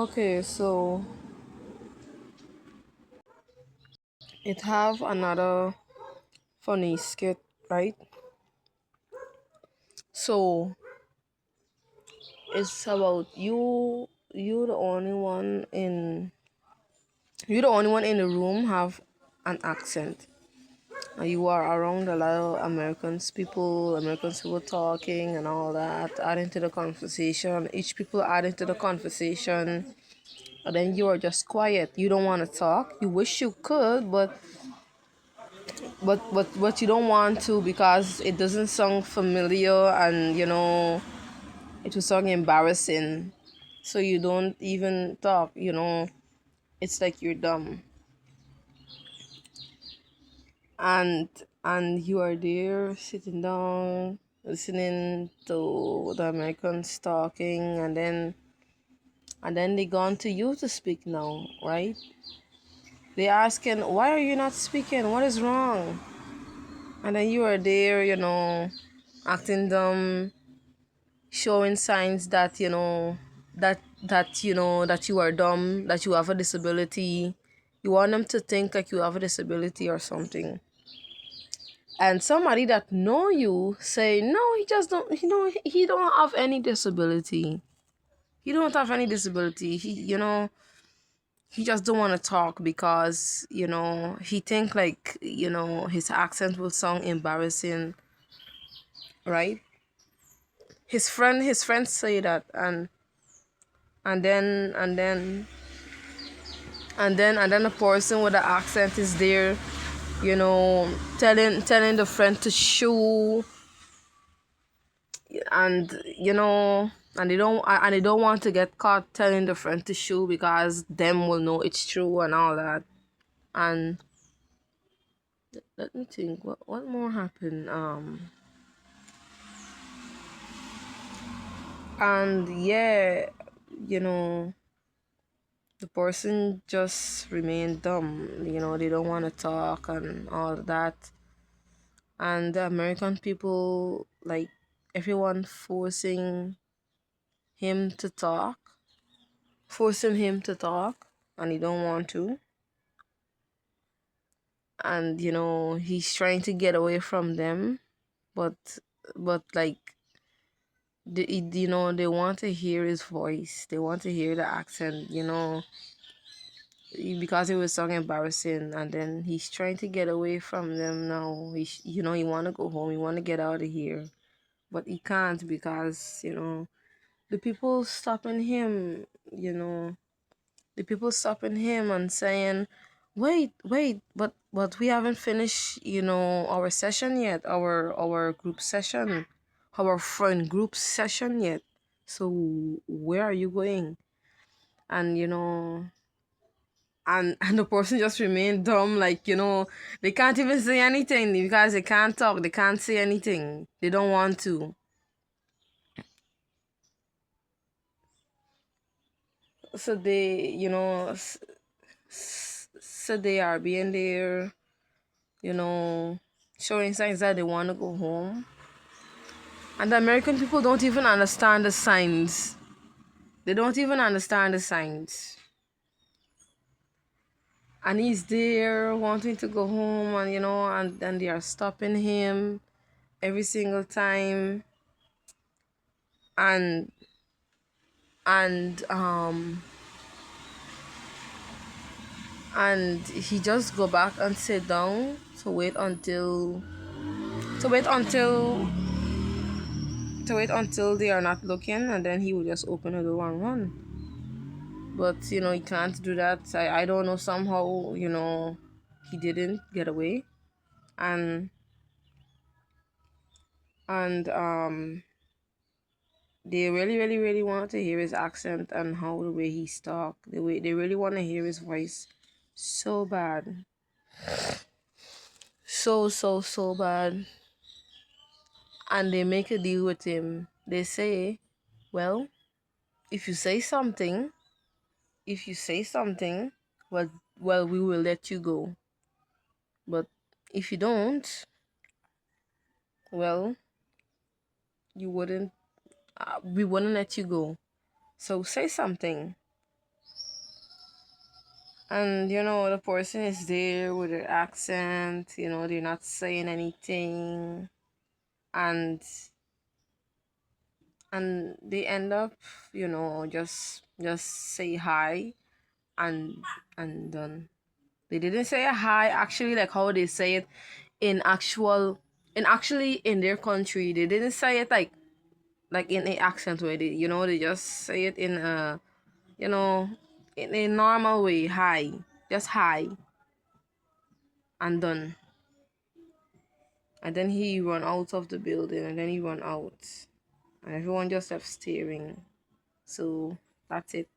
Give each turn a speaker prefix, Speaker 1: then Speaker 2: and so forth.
Speaker 1: Okay, so it have another funny skit, right? So it's about you the only one in you the only one in the room have an accent. And you are around a lot of Americans people talking and all that, adding to the conversation. Each people adding to the conversation, and then you are just quiet. You don't want to talk. You wish you could, but you don't want to because it doesn't sound familiar, and it will sound embarrassing. So you don't even talk. It's like you're dumb, and you are there sitting down listening to the Americans talking, and then they gone to you to speak now, right? They asking, why are you not speaking? What is wrong? And then you are there, acting dumb, showing signs that that you are dumb, that you have a disability. You want them to think like you have a disability or something. And somebody that know you say, no, he just don't, he don't have any disability. He don't have any disability. He just don't want to talk because he think like his accent will sound embarrassing, right? His friends say that, and then and then and then the person with the accent is there, you know telling the friend to shoo, and they don't want to get caught telling the friend to shoo because them will know it's true and all that. And let me think, what more happened. And yeah, you know the person just remained dumb. They don't want to talk and all that. And the American people, like, everyone him to talk forcing him to talk, and he don't want to. And he's trying to get away from them, but like, they want to hear his voice, they want to hear the accent, because it was so embarrassing. And then he's trying to get away from them now. He want to go home, he want to get out of here, but he can't because the people stopping him. The people stopping him and saying, wait, but we haven't finished our session yet, our group session, our friend group session yet. So where are you going? And and the person just remained dumb, like, they can't even say anything because they can't talk, they can't say anything, they don't want to. So they so they are being there, you know showing signs that they want to go home. And the American people don't even understand the signs. They don't even understand the signs. And he's there wanting to go home, and and they are stopping him every single time. And and um and he just go back and sit down to wait until they are not looking, and then he will just open the door and run. But he can't do that. I don't know, somehow he didn't get away. and and they really, really, really want to hear his accent and how the way he's talk, the way they really want to hear his voice so bad, so bad. And they make a deal with him. They say, well, if you say something if you say something, well, we will let you go. But if you don't, well, you wouldn't we wouldn't let you go. So say something. And the person is there with their accent, they're not saying anything. And they end up, just say hi and done. They didn't say a hi actually like how they say it in actual in their country. They didn't say it like in a accent way. They just say it in a you know in a normal way. Hi, just hi and done. And then he run out of the building, and then he run out, and everyone just left staring. So that's it.